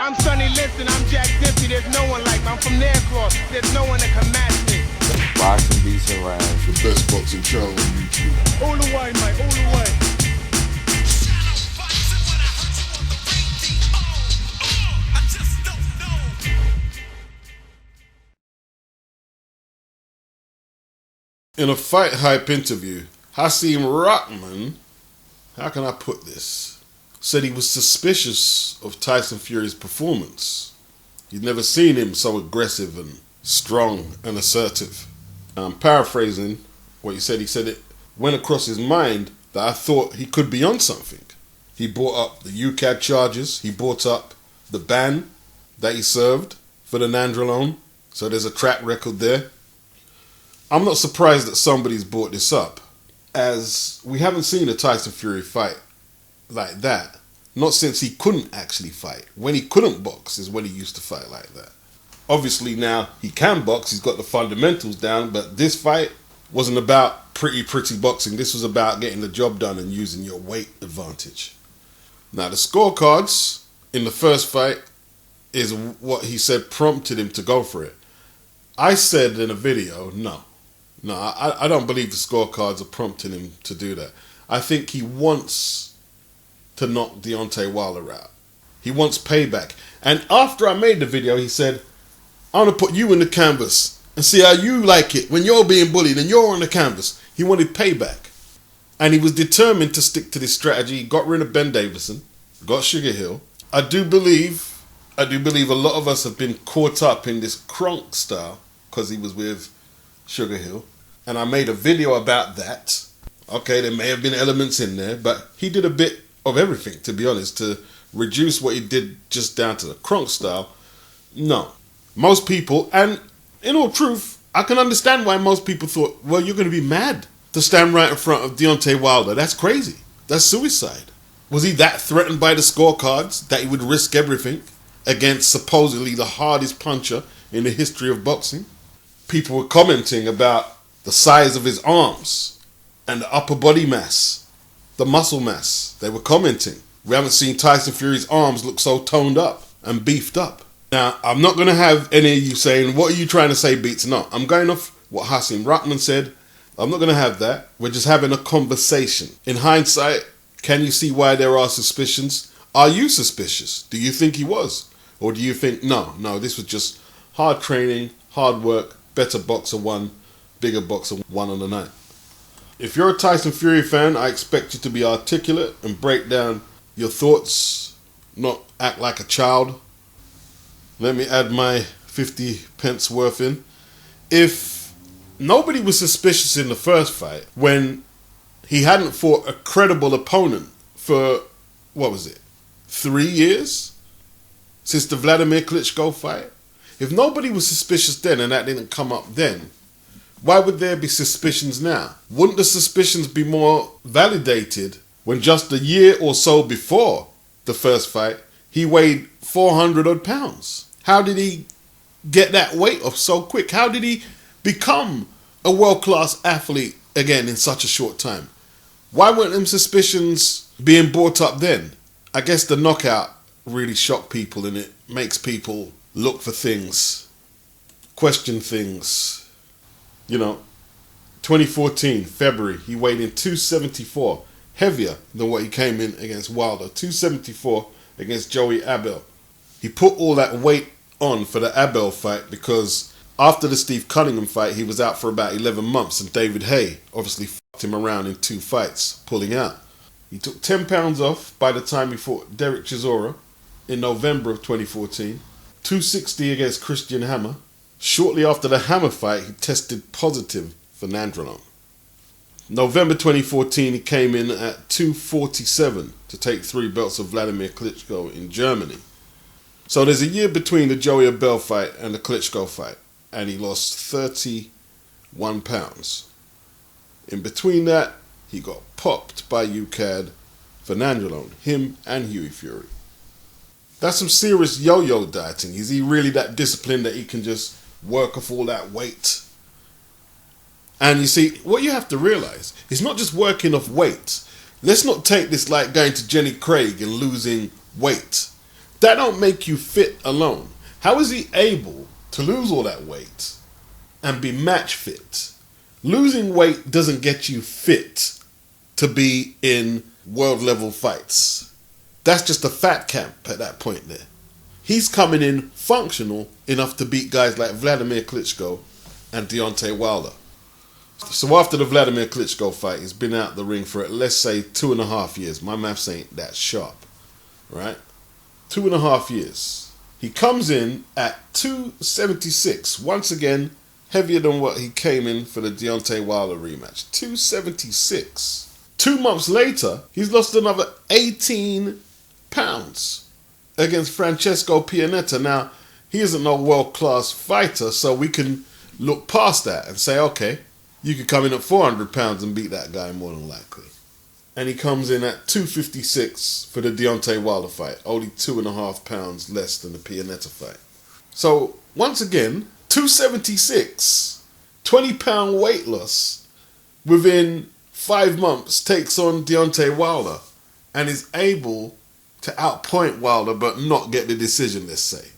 I'm Sonny Liston, I'm Jack Dempsey, there's no one like me. I'm from Nairclaw, there's no one that can match me. Boxing beats and rhymes. The best boxing channel on YouTube. All the way, mate, all the way. In a Fight Hype interview, Hasim Rahman, how can I put this, said he was suspicious of Tyson Fury's performance. He'd never seen him so aggressive and strong and assertive. I'm paraphrasing what he said. He said it went across his mind that I thought he could be on something. He brought up the UCAD charges. He brought up the ban that he served for the Nandrolone. So there's a track record there. I'm not surprised that somebody's brought this up, as we haven't seen a Tyson Fury fight like that. Not since he couldn't actually fight. When he couldn't box is when he used to fight like that. Obviously now he can box, he's got the fundamentals down, but this fight wasn't about pretty boxing. This was about getting the job done and using your weight advantage. Now the scorecards in the first fight is what he said prompted him to go for it. I said in a video, no, I don't believe the scorecards are prompting him to do that. I think he wants to knock Deontay Wilder out. He wants payback. And after I made the video, he said, I want to put you in the canvas and see how you like it when you're being bullied and you're on the canvas. He wanted payback. And he was determined to stick to this strategy. He got rid of Ben Davison, got Sugar Hill. I do believe a lot of us have been caught up in this Kronk style because he was with Sugar Hill. And I made a video about that. Okay, there may have been elements in there, but he did a bit of everything, to be honest, to reduce what he did just down to the Kronk style. No. Most people, and in all truth, I can understand why most people thought, well, you're going to be mad to stand right in front of Deontay Wilder. That's crazy. That's suicide. Was he that threatened by the scorecards that he would risk everything against supposedly the hardest puncher in the history of boxing? People were commenting about the size of his arms and the upper body mass, the muscle mass. They were commenting. We haven't seen Tyson Fury's arms look so toned up and beefed up. Now, I'm not going to have any of you saying, what are you trying to say, Beats? No, I'm going off what Hasim Rahman said. I'm not going to have that. We're just having a conversation. In hindsight, can you see why there are suspicions? Are you suspicious? Do you think he was? Or do you think, no, this was just hard training, hard work, better boxer won, bigger boxer won on the night? If you're a Tyson Fury fan, I expect you to be articulate and break down your thoughts, not act like a child. Let me add my 50 pence worth in. If nobody was suspicious in the first fight, when he hadn't fought a credible opponent for, 3 years? Since the Vladimir Klitschko fight? If nobody was suspicious then and that didn't come up then, why would there be suspicions now? Wouldn't the suspicions be more validated when just a year or so before the first fight, he weighed 400 odd pounds? How did he get that weight off so quick? How did he become a world-class athlete again in such a short time? Why weren't them suspicions being brought up then? I guess the knockout really shocked people, and it makes people look for things, question things. 2014, February, he weighed in 274, heavier than what he came in against Wilder, 274 against Joey Abel. He put all that weight on for the Abel fight because after the Steve Cunningham fight, he was out for about 11 months, and David Haye obviously fucked him around in 2 fights, pulling out. He took 10 pounds off by the time he fought Derek Chisora in November of 2014, 260 against Christian Hammer. Shortly after the Hammer fight, he tested positive for Nandrolone. November 2014, he came in at 247 to take 3 belts of Vladimir Klitschko in Germany. So there's a year between the Joey Abel fight and the Klitschko fight, and he lost 31 pounds. In between that, he got popped by UCAD for Nandrolone, him and Hughie Fury. That's some serious yo-yo dieting. Is he really that disciplined that he can just work off all that weight? And you see, what you have to realize, it's not just working off weight. Let's not take this like going to Jenny Craig and losing weight. That don't make you fit alone. How is he able to lose all that weight and be match fit? Losing weight doesn't get you fit to be in world level fights. That's just a fat camp at that point there. He's coming in functional enough to beat guys like Vladimir Klitschko and Deontay Wilder. So after the Vladimir Klitschko fight, he's been out the ring for, let's say, 2.5 years. My maths ain't that sharp, right? 2.5 years. He comes in at 276. Once again, heavier than what he came in for the Deontay Wilder rematch. 276. 2 months later, he's lost another 18 pounds against Francesco Pianetta. Now, he isn't no world-class fighter, so we can look past that and say, okay, you could come in at 400 pounds and beat that guy more than likely. And he comes in at 256 for the Deontay Wilder fight, only 2.5 pounds less than the Pianetta fight. So, once again, 276, 20-pound weight loss within 5 months takes on Deontay Wilder and is able to outpoint Wilder but not get the decision, let's say.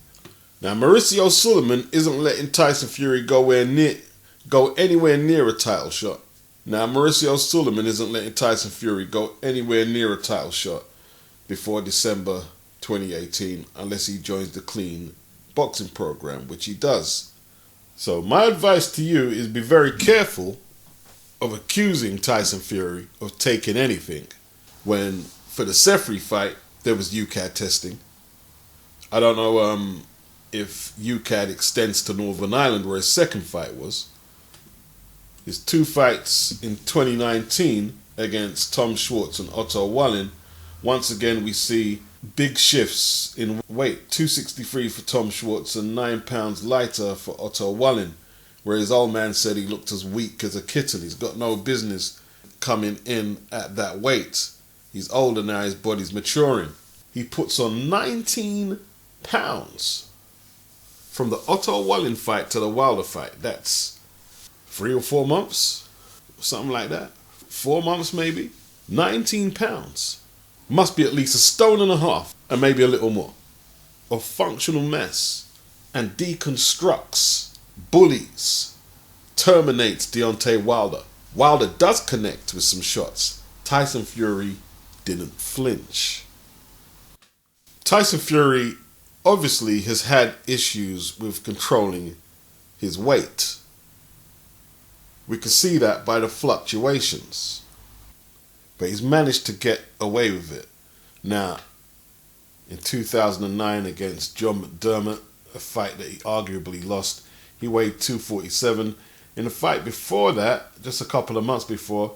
Now, Mauricio Sulaiman isn't letting Tyson Fury go anywhere near a title shot. Now, Mauricio Sulaiman isn't letting Tyson Fury go anywhere near a title shot before December 2018 unless he joins the clean boxing program, which he does. So my advice to you is be very careful of accusing Tyson Fury of taking anything when for the Sefri fight there was UCAD testing. I don't know if UCAD extends to Northern Ireland where his second fight was. His 2 fights in 2019 against Tom Schwartz and Otto Wallin, once again we see big shifts in weight. 263 for Tom Schwartz and 9 pounds lighter for Otto Wallin, where his old man said he looked as weak as a kitten. He's got no business coming in at that weight. He's older now, his body's maturing. He puts on 19 pounds from the Otto Wallin fight to the Wilder fight. That's 3 or 4 months, something like that. 4 months maybe. 19 pounds. Must be at least 1.5 stone and maybe a little more of functional mass, and deconstructs, bullies, terminates Deontay Wilder. Wilder does connect with some shots. Tyson Fury didn't flinch. Tyson Fury obviously has had issues with controlling his weight. We can see that by the fluctuations. But he's managed to get away with it. Now, in 2009 against John McDermott, a fight that he arguably lost, he weighed 247. In the fight before that, just a couple of months before,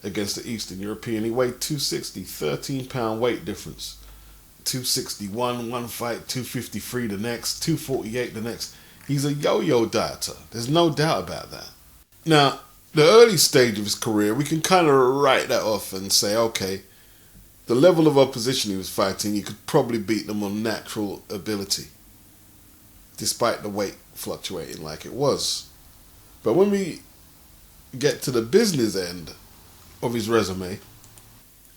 against the Eastern European, he weighed 260, 13-pound weight difference. 261 one fight, 253 the next, 248 the next. He's a yo-yo dieter. There's no doubt about that. Now, the early stage of his career, we can kind of write that off and say, okay, the level of opposition he was fighting, he could probably beat them on natural ability, despite the weight fluctuating like it was. But when we get to the business end of his resume,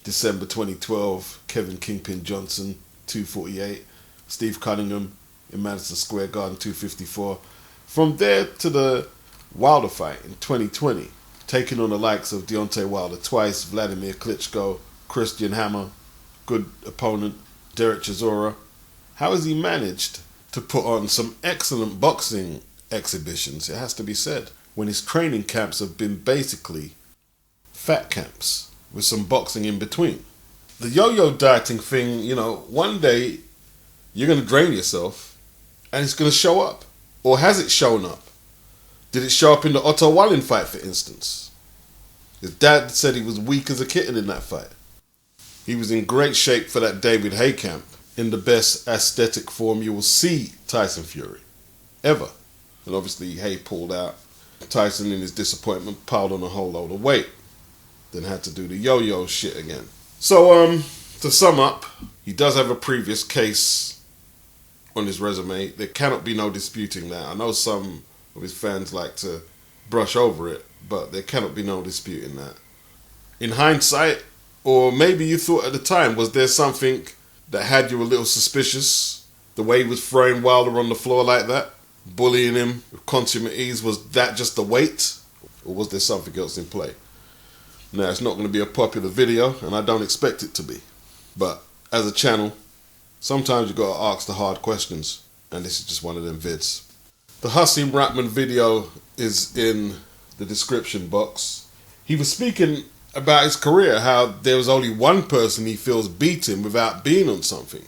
December 2012, Kevin Kingpin Johnson, 248, Steve Cunningham in Madison Square Garden, 254. From there to the Wilder fight in 2020, taking on the likes of Deontay Wilder twice, Vladimir Klitschko, Christian Hammer, good opponent, Derek Chisora. How has he managed to put on some excellent boxing exhibitions, it has to be said, when his training camps have been basically fat camps with some boxing in between? The yo-yo dieting thing, one day you're going to drain yourself and it's going to show up. Or has it shown up? Did it show up in the Otto Wallin fight, for instance? His dad said he was weak as a kitten in that fight. He was in great shape for that David Haye camp, in the best aesthetic form you will see Tyson Fury, ever. And obviously Haye pulled out. Tyson, in his disappointment, piled on a whole load of weight. Then had to do the yo-yo shit again. So, to sum up, he does have a previous case on his resume. There cannot be no disputing that. I know some of his fans like to brush over it, but there cannot be no disputing that. In hindsight, or maybe you thought at the time, was there something that had you a little suspicious? The way he was throwing Wilder on the floor like that, bullying him with consummate ease, was that just the weight? Or was there something else in play? Now, it's not going to be a popular video, and I don't expect it to be. But as a channel, sometimes you got to ask the hard questions, and this is just one of them vids. The Hasim Rahman video is in the description box. He was speaking about his career, how there was only one person he feels beat him without being on something.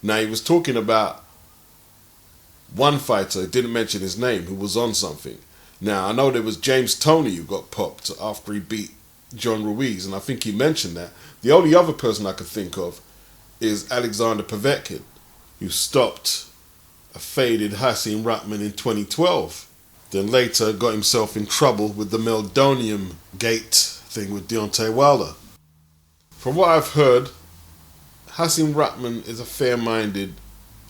Now, he was talking about one fighter, didn't mention his name, who was on something. Now, I know there was James Toney who got popped after he beat John Ruiz, and I think he mentioned that. The only other person I could think of is Alexander Povetkin, who stopped a faded Hasim Rahman in 2012. Then later got himself in trouble with the Meldonium Gate thing with Deontay Wilder. From what I've heard, Hasim Rahman is a fair-minded,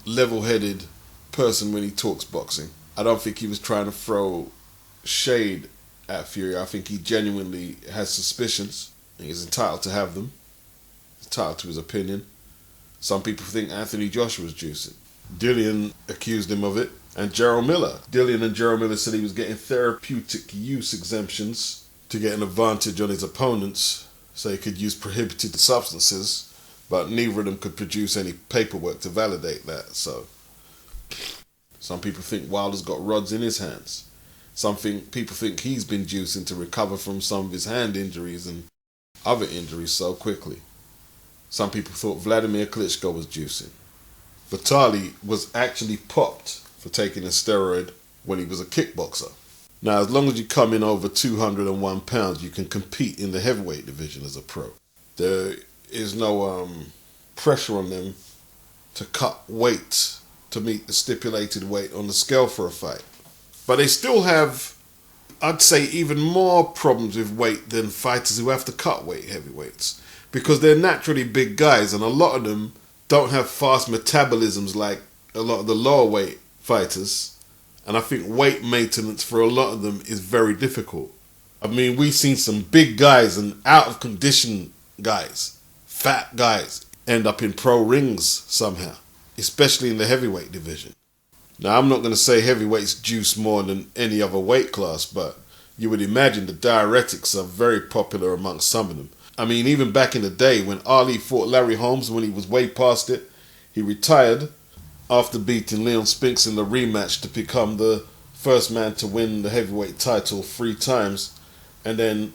level-headed person when he talks boxing. I don't think he was trying to throw shade at Fury. I think he genuinely has suspicions. He's entitled to have them. He's entitled to his opinion. Some people think Anthony Joshua's juicing. Dillian accused him of it, and Gerald Miller. Dillian and Gerald Miller said he was getting therapeutic use exemptions to get an advantage on his opponents, so he could use prohibited substances, but neither of them could produce any paperwork to validate that. So some people think Wilder's got rods in his hands. People think he's been juicing to recover from some of his hand injuries and other injuries so quickly. Some people thought Vladimir Klitschko was juicing. Vitali was actually popped for taking a steroid when he was a kickboxer. Now, as long as you come in over 201 pounds, you can compete in the heavyweight division as a pro. There is no pressure on them to cut weight to meet the stipulated weight on the scale for a fight. But they still have, I'd say, even more problems with weight than fighters who have to cut weight heavyweights, because they're naturally big guys, and a lot of them don't have fast metabolisms like a lot of the lower weight fighters. And I think weight maintenance for a lot of them is very difficult. I mean, we've seen some big guys and out of condition guys, fat guys, end up in pro rings somehow, especially in the heavyweight division. Now, I'm not going to say heavyweights juice more than any other weight class, but you would imagine the diuretics are very popular amongst some of them. I mean, even back in the day when Ali fought Larry Holmes, when he was way past it, he retired after beating Leon Spinks in the rematch to become the first man to win the heavyweight title 3 times. And then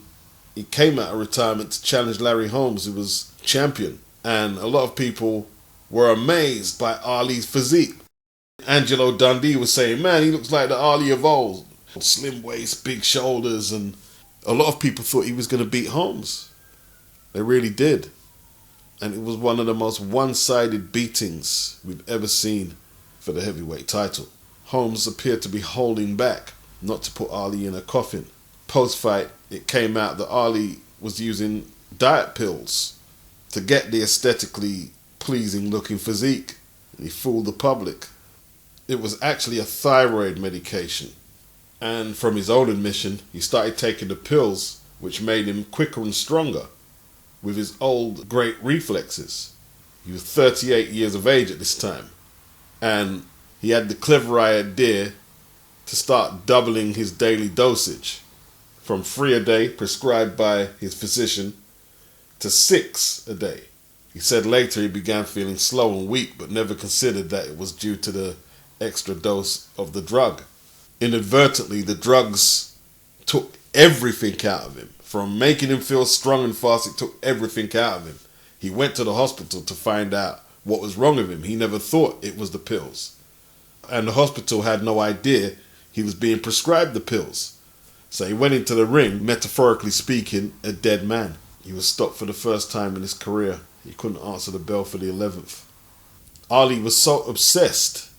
he came out of retirement to challenge Larry Holmes, who was champion. And a lot of people were amazed by Ali's physique. Angelo Dundee was saying, man, he looks like the Ali of old. Slim waist, big shoulders, and a lot of people thought he was going to beat Holmes. They really did. And it was one of the most one-sided beatings we've ever seen for the heavyweight title. Holmes appeared to be holding back, not to put Ali in a coffin. Post-fight, it came out that Ali was using diet pills to get the aesthetically pleasing-looking physique. He fooled the public. It was actually a thyroid medication. And from his own admission, he started taking the pills, which made him quicker and stronger with his old great reflexes. He was 38 years of age at this time. And he had the clever idea to start doubling his daily dosage from 3 a day prescribed by his physician to 6 a day. He said later he began feeling slow and weak, but never considered that it was due to the extra dose of the drug. Inadvertently, the drugs took everything out of him. From making him feel strong and fast, it took everything out of him. He went to the hospital to find out what was wrong with him. He never thought it was the pills. And the hospital had no idea he was being prescribed the pills. So he went into the ring, metaphorically speaking, a dead man. He was stopped for the first time in his career. He couldn't answer the bell for the 11th. Ali was so obsessed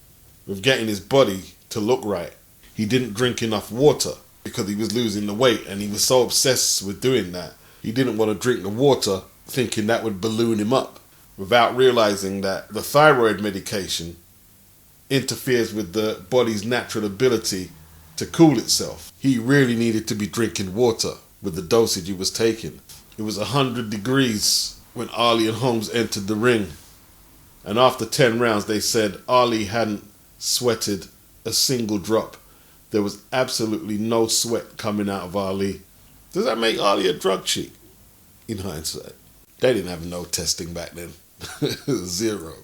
with getting his body to look right. He didn't drink enough water because he was losing the weight, and he was so obsessed with doing that. He didn't want to drink the water, thinking that would balloon him up, without realizing that the thyroid medication interferes with the body's natural ability to cool itself. He really needed to be drinking water with the dosage he was taking. It was 100 degrees when Ali and Holmes entered the ring. And after 10 rounds, they said Ali hadn't sweated a single drop. There was absolutely no sweat coming out of Ali. Does that make Ali a drug cheat? In hindsight, they didn't have no testing back then. 0.